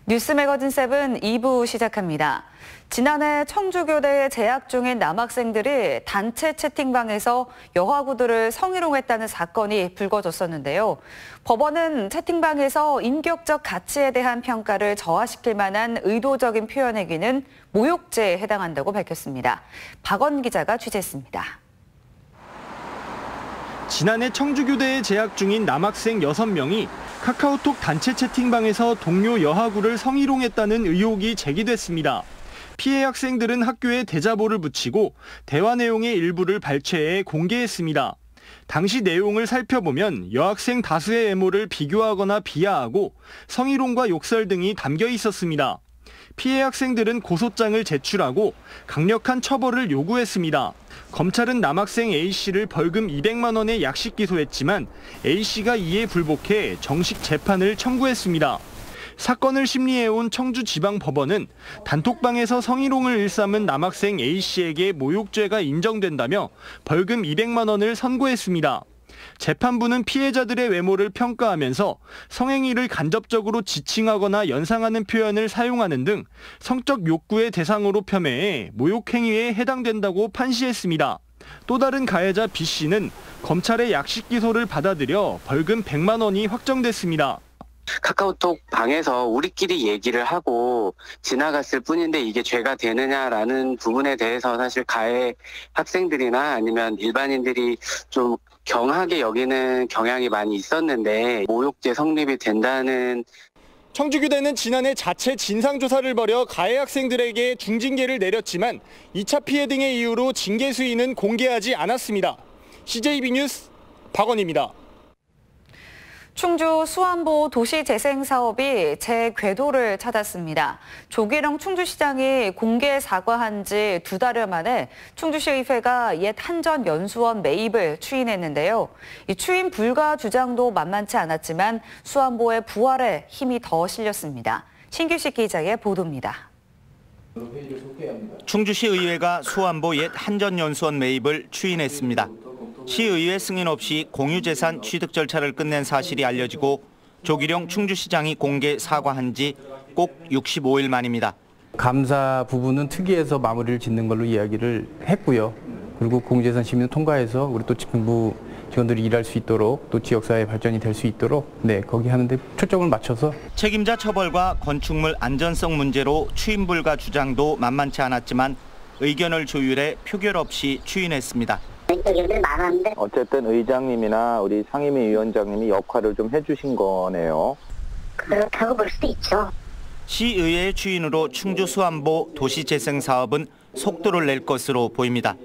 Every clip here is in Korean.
뉴스 매거진 7 2부 시작합니다. 지난해 청주교대에 재학 중인 남학생들이 단체 채팅방에서 여하구들을 성희롱했다는 사건이 불거졌었는데요. 법원은 채팅방에서 인격적 가치에 대한 평가를 저하시킬 만한 의도적인 표현 행위는 모욕죄에 해당한다고 밝혔습니다. 박원 기자가 취재했습니다. 지난해 청주교대에 재학 중인 남학생 6명이 카카오톡 단체 채팅방에서 동료 여하구를 성희롱했다는 의혹이 제기됐습니다. 피해 학생들은 학교에 대자보를 붙이고 대화 내용의 일부를 발췌해 공개했습니다. 당시 내용을 살펴보면 여학생 다수의 외모를 비교하거나 비하하고 성희롱과 욕설 등이 담겨 있었습니다. 피해 학생들은 고소장을 제출하고 강력한 처벌을 요구했습니다. 검찰은 남학생 A씨를 벌금 200만 원에 약식 기소했지만 A씨가 이에 불복해 정식 재판을 청구했습니다. 사건을 심리해온 청주지방법원은 단톡방에서 성희롱을 일삼은 남학생 A씨에게 모욕죄가 인정된다며 벌금 200만 원을 선고했습니다. 재판부는 피해자들의 외모를 평가하면서 성행위를 간접적으로 지칭하거나 연상하는 표현을 사용하는 등 성적 욕구의 대상으로 폄훼해 모욕행위에 해당된다고 판시했습니다. 또 다른 가해자 B씨는 검찰의 약식 기소를 받아들여 벌금 100만 원이 확정됐습니다. 카카오톡 방에서 우리끼리 얘기를 하고 지나갔을 뿐인데 이게 죄가 되느냐라는 부분에 대해서 사실 가해 학생들이나 아니면 일반인들이 좀 경하게 여기는 경향이 많이 있었는데 모욕죄 성립이 된다는. 청주교대는 지난해 자체 진상조사를 벌여 가해 학생들에게 중징계를 내렸지만 2차 피해 등의 이유로 징계 수위는 공개하지 않았습니다. CJB 뉴스 박원입니다. 충주 수안보 도시재생사업이 재궤도를 찾았습니다. 조기령 충주시장이 공개 사과한 지 2달여 만에 충주시의회가 옛 한전연수원 매입을 추인했는데요. 이 추인 불가 주장도 만만치 않았지만 수안보의 부활에 힘이 더 실렸습니다. 신규식 기자의 보도입니다. 충주시의회가 수안보 옛 한전연수원 매입을 추인했습니다. 시의회 승인 없이 공유재산 취득 절차를 끝낸 사실이 알려지고 조기령 충주시장이 공개 사과한 지 꼭 65일 만입니다. 감사 부분은 특위에서 마무리를 짓는 걸로 이야기를 했고요. 그리고 공유재산 심의는 통과해서 우리 또 집행부 직원들이 일할 수 있도록 또 지역사회 발전이 될 수 있도록 거기 하는데 초점을 맞춰서. 책임자 처벌과 건축물 안전성 문제로 추인 불가 주장도 만만치 않았지만 의견을 조율해 표결 없이 추인했습니다. 어쨌든 의장님이나 우리 상임위 위원장님이 역할을 좀 해주신 거네요. 그렇다고 볼 수도 있죠. 시의회의 추인으로 충주 수안보 도시재생 사업은 속도를 낼 것으로 보입니다.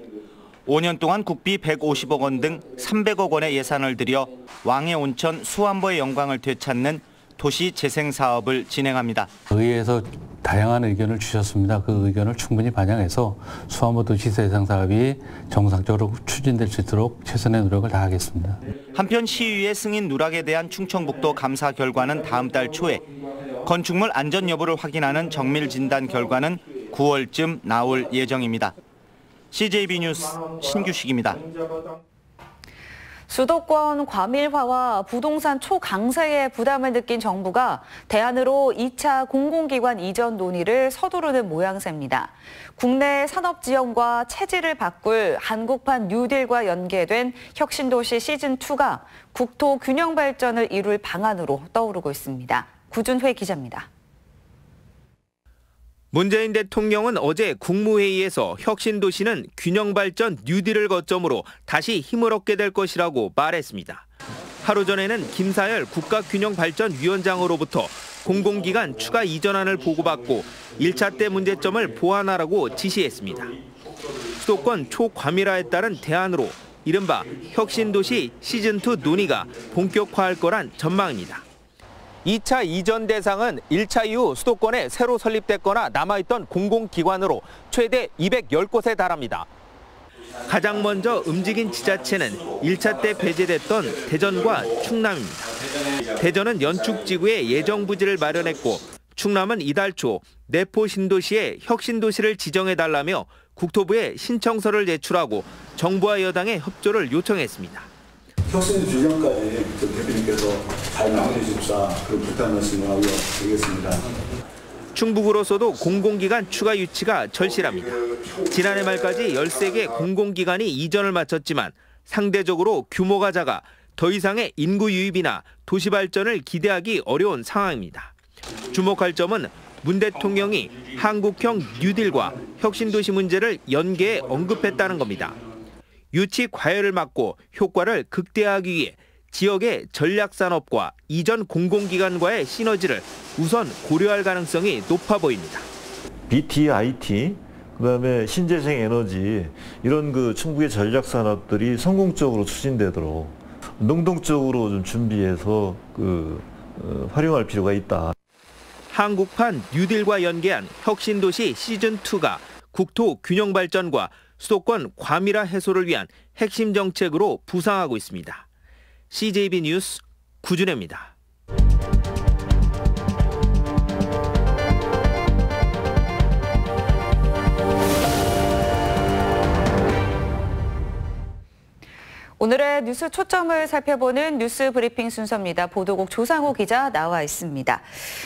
5년 동안 국비 150억 원 등 300억 원의 예산을 들여 왕의 온천 수안보의 영광을 되찾는 도시재생 사업을 진행합니다. 의회에서 다양한 의견을 주셨습니다. 그 의견을 충분히 반영해서 수안보 도시재생 사업이 정상적으로 추진될 수 있도록 최선의 노력을 다하겠습니다. 한편 시의회 승인 누락에 대한 충청북도 감사 결과는 다음 달 초에, 건축물 안전 여부를 확인하는 정밀 진단 결과는 9월쯤 나올 예정입니다. CJB 뉴스 신규식입니다. 수도권 과밀화와 부동산 초강세에 부담을 느낀 정부가 대안으로 2차 공공기관 이전 논의를 서두르는 모양새입니다. 국내 산업 지형과 체질을 바꿀 한국판 뉴딜과 연계된 혁신도시 시즌2가 국토 균형 발전을 이룰 방안으로 떠오르고 있습니다. 구준회 기자입니다. 문재인 대통령은 어제 국무회의에서 혁신도시는 균형발전 뉴딜을 거점으로 다시 힘을 얻게 될 것이라고 말했습니다. 하루 전에는 김사열 국가균형발전위원장으로부터 공공기관 추가 이전안을 보고받고 1차 때 문제점을 보완하라고 지시했습니다. 수도권 초과밀화에 따른 대안으로 이른바 혁신도시 시즌2 논의가 본격화할 거란 전망입니다. 2차 이전 대상은 1차 이후 수도권에 새로 설립됐거나 남아있던 공공기관으로 최대 210곳에 달합니다. 가장 먼저 움직인 지자체는 1차 때 배제됐던 대전과 충남입니다. 대전은 연축지구에 예정부지를 마련했고 충남은 이달 초 내포 신도시에 혁신도시를 지정해달라며 국토부에 신청서를 제출하고 정부와 여당의 협조를 요청했습니다. 혁신 주정까지 대표님께서 잘 마무리해 주십사 그런 부탁 말씀을 하고 드리겠습니다. 충북으로서도 공공기관 추가 유치가 절실합니다. 지난해 말까지 13개 공공기관이 이전을 마쳤지만 상대적으로 규모가 작아 더 이상의 인구 유입이나 도시 발전을 기대하기 어려운 상황입니다. 주목할 점은 문 대통령이 한국형 뉴딜과 혁신도시 문제를 연계해 언급했다는 겁니다. 유치 과열을 막고 효과를 극대화하기 위해 지역의 전략산업과 이전 공공기관과의 시너지를 우선 고려할 가능성이 높아 보입니다. BT, IT, 그다음에 신재생 에너지 이런 그 충북의 전략산업들이 성공적으로 추진되도록 능동적으로 좀 준비해서 활용할 필요가 있다. 한국판 뉴딜과 연계한 혁신도시 시즌2가 국토 균형 발전과 수도권 과밀화 해소를 위한 핵심 정책으로 부상하고 있습니다. CJB 뉴스 구준혜입니다. 오늘의 뉴스 초점을 살펴보는 뉴스 브리핑 순서입니다. 보도국 조상호 기자 나와 있습니다.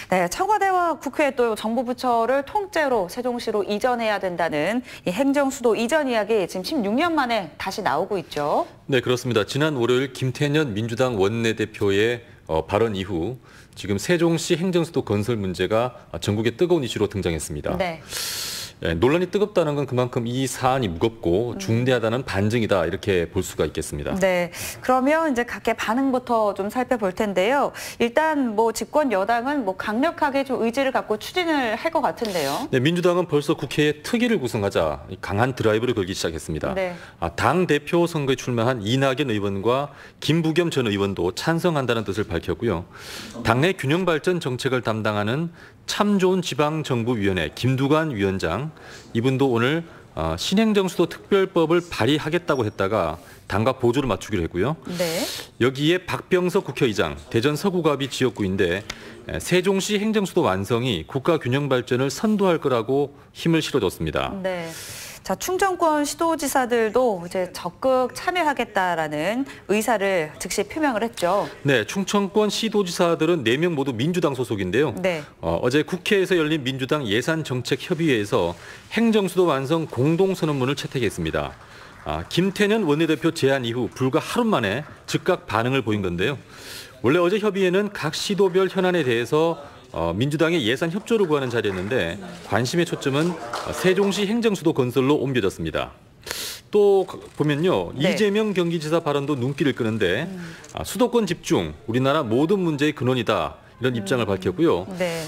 네, 청와대와 국회 또 정부 부처를 통째로 세종시로 이전해야 된다는 이 행정수도 이전 이야기 지금 16년 만에 다시 나오고 있죠. 네, 그렇습니다. 지난 월요일 김태년 민주당 원내대표의 발언 이후 지금 세종시 행정수도 건설 문제가 전국의 뜨거운 이슈로 등장했습니다. 네. 논란이 뜨겁다는 건 그만큼 이 사안이 무겁고 중대하다는 반증이다 이렇게 볼 수가 있겠습니다. 네, 그러면 이제 각계 반응부터 좀 살펴볼 텐데요. 일단 뭐 집권 여당은 뭐 강력하게 좀 의지를 갖고 추진을 할 것 같은데요. 네, 민주당은 벌써 국회에 특위를 구성하자 강한 드라이브를 걸기 시작했습니다. 네. 당 대표 선거에 출마한 이낙연 의원과 김부겸 전 의원도 찬성한다는 뜻을 밝혔고요. 당내 균형 발전 정책을 담당하는 참 좋은 지방정부위원회 김두관 위원장, 이분도 오늘 신행정수도 특별법을 발의하겠다고 했다가 당과 보조를 맞추기로 했고요. 네. 여기에 박병석 국회의장, 대전 서구갑이 지역구인데 세종시 행정수도 완성이 국가 균형 발전을 선도할 거라고 힘을 실어줬습니다. 네. 자, 충청권 시도지사들도 이제 적극 참여하겠다라는 의사를 즉시 표명을 했죠. 네, 충청권 시도지사들은 4명 모두 민주당 소속인데요. 네. 어제 국회에서 열린 민주당 예산정책협의회에서 행정수도 완성 공동선언문을 채택했습니다. 김태년 원내대표 제안 이후 불과 하루 만에 즉각 반응을 보인 건데요. 원래 어제 협의회는 각 시도별 현안에 대해서 민주당의 예산 협조를 구하는 자리였는데 관심의 초점은 세종시 행정수도 건설로 옮겨졌습니다. 또 보면요. 네. 이재명 경기지사 발언도 눈길을 끄는데 수도권 집중, 우리나라 모든 문제의 근원이다. 이런 입장을 밝혔고요. 네.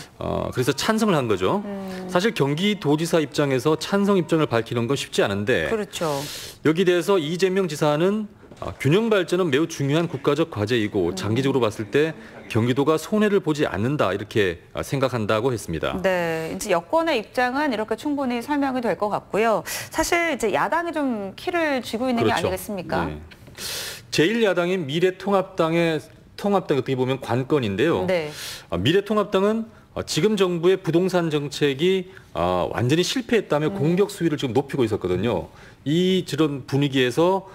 그래서 찬성을 한 거죠. 사실 경기도지사 입장에서 찬성 입장을 밝히는 건 쉽지 않은데 그렇죠. 여기 대해서 이재명 지사는 균형 발전은 매우 중요한 국가적 과제이고 장기적으로 봤을 때 경기도가 손해를 보지 않는다 이렇게 생각한다고 했습니다. 네, 이제 여권의 입장은 이렇게 충분히 설명이 될 것 같고요. 사실 이제 야당이 좀 키를 쥐고 있는 그렇죠. 게 아니겠습니까? 네. 제1야당인 미래통합당의 어떻게 보면 관건인데요. 네. 미래통합당은 지금 정부의 부동산 정책이 완전히 실패했다며 공격 수위를 지금 높이고 있었거든요. 저런 분위기에서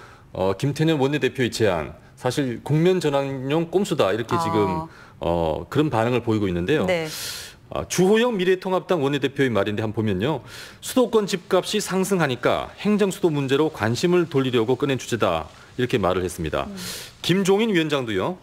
김태년 원내대표의 제안, 사실 국면 전환용 꼼수다 이렇게 지금 그런 반응을 보이고 있는데요. 네. 주호영 미래통합당 원내대표의 말인데 한번 보면요. 수도권 집값이 상승하니까 행정수도 문제로 관심을 돌리려고 꺼낸 주제다 이렇게 말을 했습니다. 김종인 위원장도요.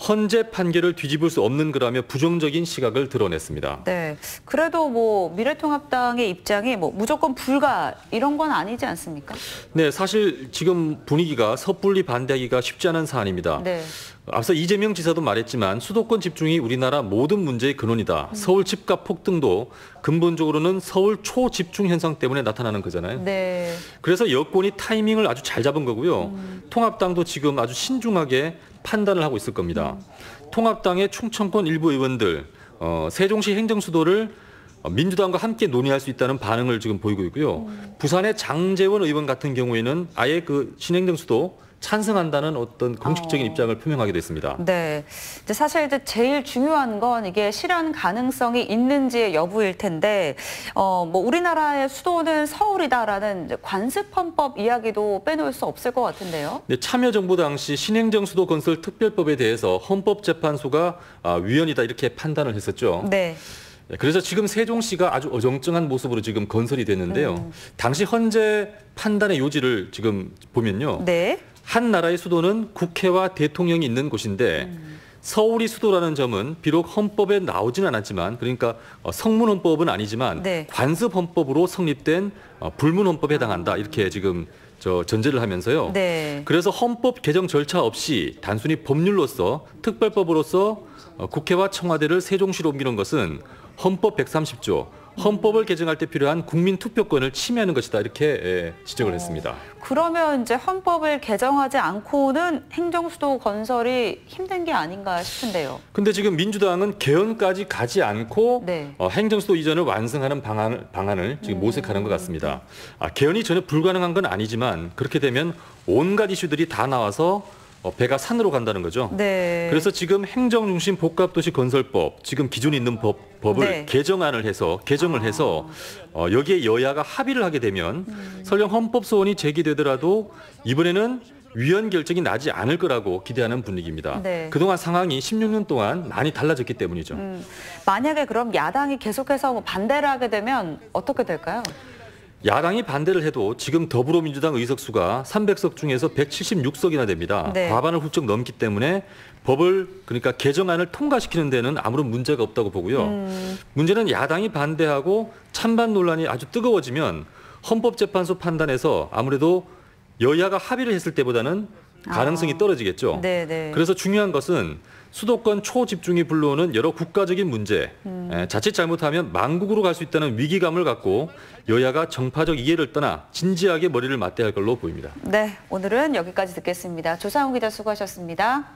헌재 판결을 뒤집을 수 없는 거라며 부정적인 시각을 드러냈습니다. 네, 그래도 뭐 미래통합당의 입장이 뭐 무조건 불가 이런 건 아니지 않습니까? 네, 사실 지금 분위기가 섣불리 반대하기가 쉽지 않은 사안입니다. 네. 앞서 이재명 지사도 말했지만 수도권 집중이 우리나라 모든 문제의 근원이다. 서울 집값 폭등도 근본적으로는 서울 초집중 현상 때문에 나타나는 거잖아요. 네. 그래서 여권이 타이밍을 아주 잘 잡은 거고요. 통합당도 지금 아주 신중하게 판단을 하고 있을 겁니다. 통합당의 충청권 일부 의원들 세종시 행정수도를 민주당과 함께 논의할 수 있다는 반응을 지금 보이고 있고요. 부산의 장제원 의원 같은 경우에는 아예 그 신행정수도 찬성한다는 어떤 공식적인 입장을 표명하게 됐습니다. 네, 이제 사실 이제 제일 중요한 건 이게 실현 가능성이 있는지의 여부일 텐데, 뭐 우리나라의 수도는 서울이다라는 관습헌법 이야기도 빼놓을 수 없을 것 같은데요. 네, 참여정부 당시 신행정수도 건설 특별법에 대해서 헌법재판소가 위헌이다 이렇게 판단을 했었죠. 네. 그래서 지금 세종시가 아주 어정쩡한 모습으로 지금 건설이 됐는데요. 당시 헌재 판단의 요지를 지금 보면요. 네. 한 나라의 수도는 국회와 대통령이 있는 곳인데 서울이 수도라는 점은 비록 헌법에 나오진 않았지만, 그러니까 성문헌법은 아니지만 네. 관습헌법으로 성립된 불문헌법에 해당한다, 이렇게 지금 전제를 하면서요. 네. 그래서 헌법 개정 절차 없이 단순히 법률로서 특별법으로서 국회와 청와대를 세종시로 옮기는 것은 헌법 130조, 헌법을 개정할 때 필요한 국민 투표권을 침해하는 것이다, 이렇게 지적을 했습니다. 그러면 이제 헌법을 개정하지 않고는 행정수도 건설이 힘든 게 아닌가 싶은데요. 근데 지금 민주당은 개헌까지 가지 않고 네. 행정수도 이전을 완성하는 방안을 지금 모색하는 것 같습니다. 개헌이 전혀 불가능한 건 아니지만 그렇게 되면 온갖 이슈들이 다 나와서 배가 산으로 간다는 거죠. 네. 그래서 지금 행정중심 복합도시 건설법, 지금 기존에 있는 법을 네. 개정을 해서 여기에 여야가 합의를 하게 되면 설령 헌법 소원이 제기되더라도 이번에는 위헌 결정이 나지 않을 거라고 기대하는 분위기입니다. 네. 그동안 상황이 16년 동안 많이 달라졌기 때문이죠. 만약에 그럼 야당이 계속해서 반대를 하게 되면 어떻게 될까요? 야당이 반대를 해도 지금 더불어민주당 의석수가 300석 중에서 176석이나 됩니다. 네. 과반을 훌쩍 넘기 때문에 법을, 그러니까 개정안을 통과시키는 데는 아무런 문제가 없다고 보고요. 문제는 야당이 반대하고 찬반 논란이 아주 뜨거워지면 헌법재판소 판단에서 아무래도 여야가 합의를 했을 때보다는 가능성이 떨어지겠죠. 네네. 그래서 중요한 것은 수도권 초집중이 불러오는 여러 국가적인 문제, 자칫 잘못하면 망국으로 갈 수 있다는 위기감을 갖고 여야가 정파적 이해를 떠나 진지하게 머리를 맞대야 할 걸로 보입니다. 네, 오늘은 여기까지 듣겠습니다. 조상우 기자 수고하셨습니다.